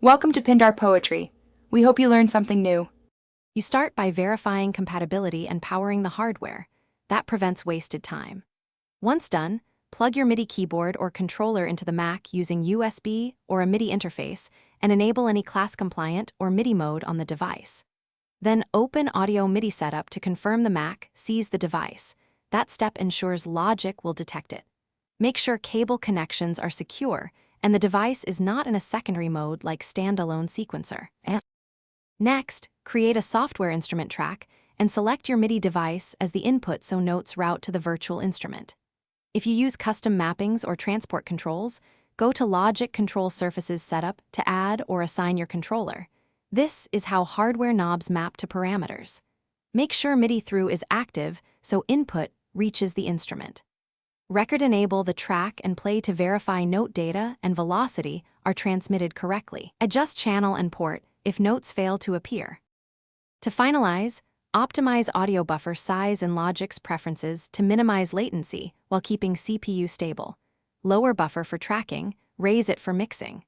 Welcome to Pindar Poetry. We hope you learned something new. You start by verifying compatibility and powering the hardware. That prevents wasted time. Once done, plug your MIDI keyboard or controller into the Mac using USB or a MIDI interface and enable any class-compliant or MIDI mode on the device. Then open Audio MIDI Setup to confirm the Mac sees the device. That step ensures Logic will detect it. Make sure cable connections are secure and the device is not in a secondary mode like standalone sequencer. Next, create a software instrument track and select your MIDI device as the input so notes route to the virtual instrument. If you use custom mappings or transport controls, go to Logic Control Surfaces Setup to add or assign your controller. This is how hardware knobs map to parameters. Make sure MIDI through is active so input reaches the instrument. Record-enable the track and play to verify note data and velocity are transmitted correctly. Adjust channel and port if notes fail to appear. To finalize, optimize audio buffer size in Logic's preferences to minimize latency while keeping CPU stable. Lower buffer for tracking, raise it for mixing.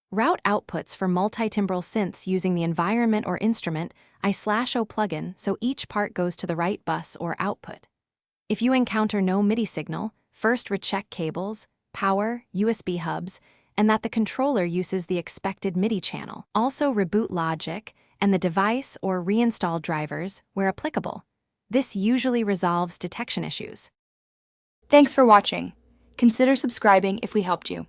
Route outputs for multi-timbral synths using the environment or instrument I/O plugin so each part goes to the right bus or output. If you encounter no MIDI signal, first recheck cables, power, USB hubs, and that the controller uses the expected MIDI channel. Also reboot Logic and the device or reinstall drivers where applicable. This usually resolves detection issues. Thanks for watching. Consider subscribing if we helped you.